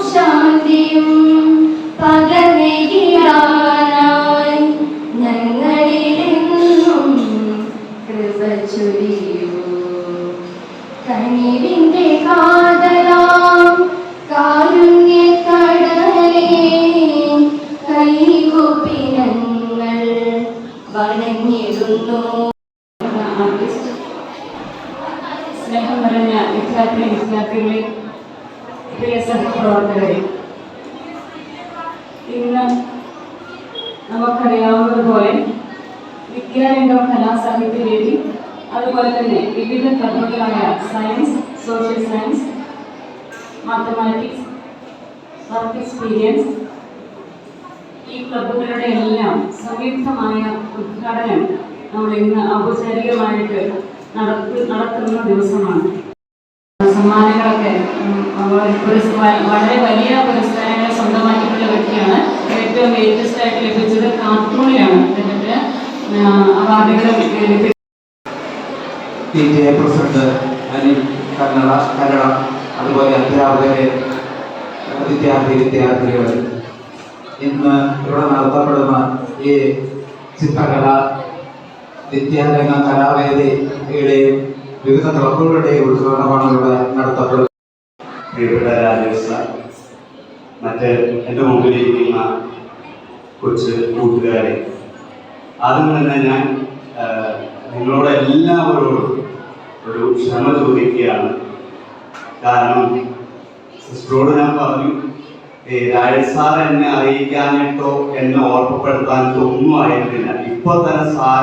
ശാന്തിയും പകർന്നിടാനായി ഞങ്ങളിലെന്നും കൃപ ചൊരിയൂ. കനിവിന്റെ കാതലാം കാരുണ്യക്കടലേ, കൈകൂപ്പി ഞങ്ങൾ വണങ്ങിടുന്നു. സ്നേഹം നിറഞ്ഞ വിദ്യാർത്ഥികളെ, പ്രിയ സഹപ്രവർത്തകരെ, ഇന്ന് നമുക്കറിയാവുന്നതുപോലെ വിദ്യാരംഗം കലാസാഹിത്യവേദി, അതുപോലെ തന്നെ വിവിധ ക്ലബ്ബുകളായ science, social science, mathematics, work experience, ഈ ക്ലബ്ബുകളുടെ എല്ലാം സംയുക്തമായ ഉദ്ഘാടനം നമ്മൾ ഇന്ന് ഔപചാരികമായിട്ട് നടത്തുന്ന ദിവസമാണ്. സമ്മാനങ്ങളൊക്കെ വളരെ വലിയ പുരസ്കാരങ്ങൾ സ്വന്തമാക്കിയിട്ടുള്ള വ്യക്തിയാണ്. ഏറ്റവും ലേറ്റസ്റ്റ് ആയിട്ട് ലഭിച്ചത് കാർട്ടൂണിലാണ് അദ്ദേഹത്തിന് അവാർഡുകൾ ലഭിച്ചത്. പ്രസിഡന്റ് അനിൽ കന്നഡ, അതുപോലെ അധ്യാപകരെ, വിദ്യാർത്ഥികൾ, ഇന്ന് ഇവിടെ നടത്തപ്പെടുന്ന ഈ ചിത്രകല വിദ്യാരംഗ കലാവേദിയുടെയും വിവിധ ക്ലബ്ബുകളുടെയും ഉദ്ഘാടനമാണ് ഇവിടെ നടത്തപ്പെടുന്നത്. പ്രിയപ്പെട്ട രാജേഷ്, മറ്റ് എൻ്റെ മുമ്പിലിരിക്കുന്ന കൊച്ചു കൂട്ടുകാരെ, ആദ്യം തന്നെ ഞാൻ നിങ്ങളോട് എല്ലാവരോടും ഒരു ക്ഷമ ചോദിക്കുകയാണ്. കാരണം സിസ്റ്ററോട് ഞാൻ പറഞ്ഞു, രാജേഷ് സാർ എന്നെ അറിയിക്കാനിട്ടോ എന്നെ ഓർമ്മപ്പെടുത്താനിട്ടോ ഒന്നും ആയിരുന്നില്ല. ഇപ്പോൾ തന്നെ സാർ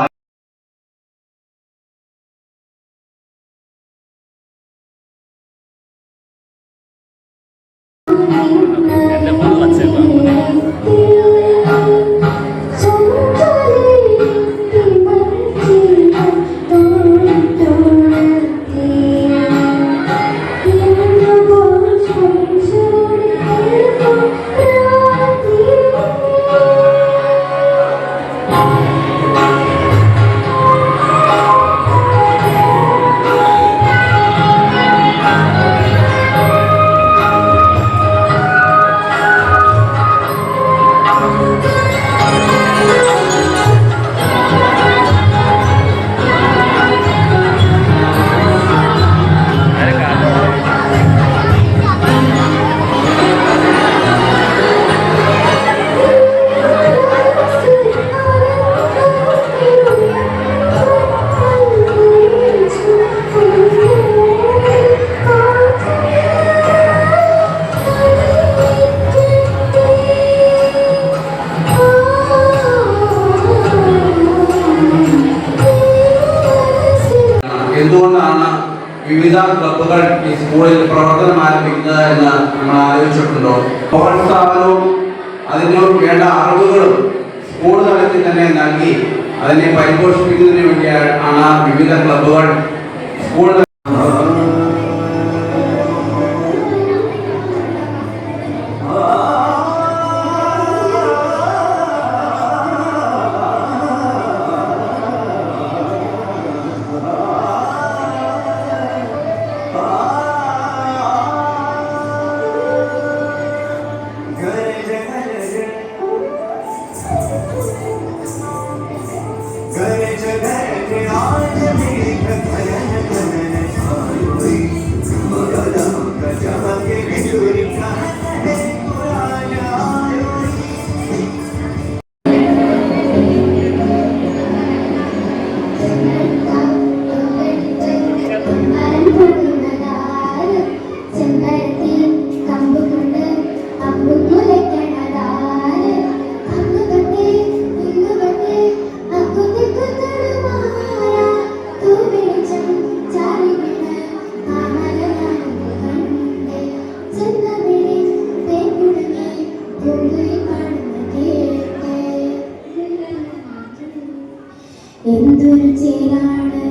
എന്തുകൊണ്ടാണ് വിവിധ ക്ലബ്ബുകൾ ഈ സ്കൂളിൽ പ്രവർത്തനം ആരംഭിക്കുന്നത് എന്ന് നമ്മൾ ആലോചിച്ചിട്ടുണ്ടോ? പ്രോത്സാഹനവും അതിന് വേണ്ട അറിവുകളും സ്കൂൾ തലത്തിൽ തന്നെ നൽകി അതിനെ പരിപോഷിപ്പിക്കുന്നതിന് വേണ്ടിയാണ് വിവിധ ക്ലബ്ബുകൾ സ്കൂൾ എന്തൊരു ചേരാണ്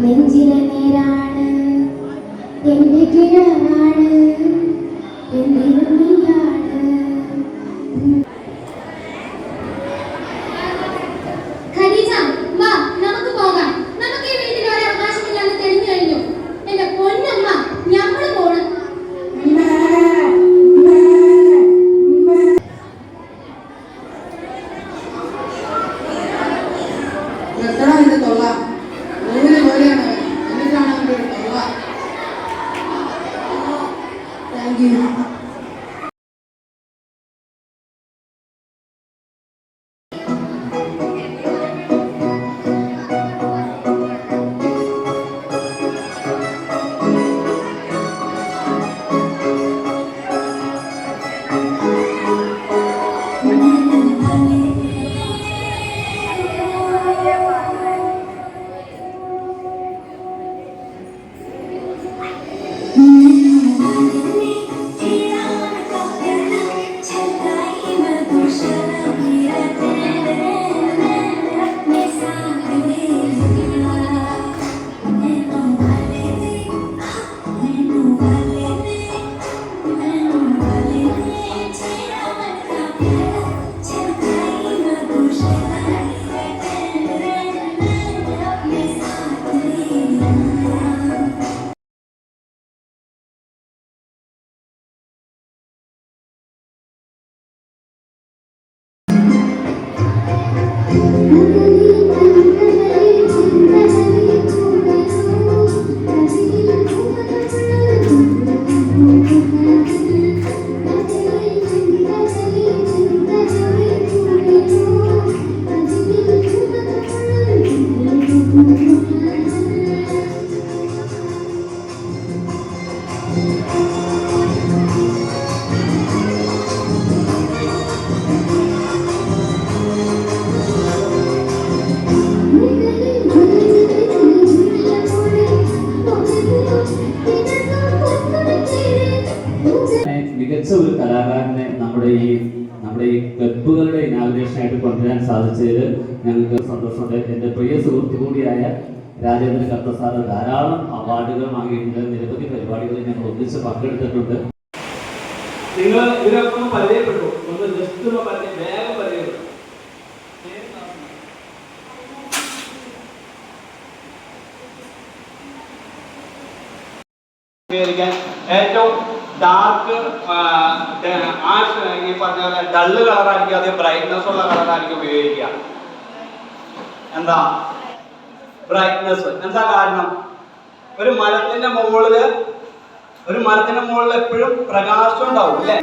നെഞ്ചിലെ നേരാണ് എന്റെ കിഴവാണ് എന്തിനും നീയാണ്. ഖദീജ, വാ നമുക്ക് പോകാം. നമുക്ക് ഈ വീട്ടിൽ ഒരു അവകാശമില്ലാന്ന് തെളിഞ്ഞു കഴിഞ്ഞു. എന്റെ പൊന്നമ്മ, ഞമ്മള് പോണ്. Thank you. മികച്ച ഒരു കലാകാരനെ നമ്മുടെ ഈ ക്ലബ്ബുകളുടെ ഇനാഗുറേഷനായിട്ട് കൊണ്ടുവരാൻ സാധിച്ചതിൽ ഞങ്ങൾക്ക് സന്തോഷമുണ്ട്. എൻ്റെ പ്രിയ സുഹൃത്തു കൂടിയായ രാജേന്ദ്രൻ കത്ത സാറ് ധാരാളം അവാർഡുകൾ വാങ്ങിയിട്ടുണ്ട്. നിരവധി പരിപാടികളിൽ ഞങ്ങൾ ഒന്നിച്ച് പങ്കെടുത്തിട്ടുണ്ട്. നിങ്ങൾ ഇതിനൊക്കെ പരിചയപ്പെട്ടു. ഒന്ന് ജസ്റ്റ് വേഗം പരിചയപ്പെട്ടു. ഏറ്റവും ഡാർക്ക് ആഷ് ഈ പറഞ്ഞ പോലെ ഡള്ള് കളറായിരിക്കും, അതേ ബ്രൈറ്റ്നെസ് ഉള്ള കളറായിരിക്കും ഉപയോഗിക്കുക. എന്താ ബ്രൈറ്റ്നെസ്? എന്താ കാരണം? ഒരു മരത്തിന്റെ മുകളിൽ എപ്പോഴും പ്രകാശം ഉണ്ടാവും അല്ലേ?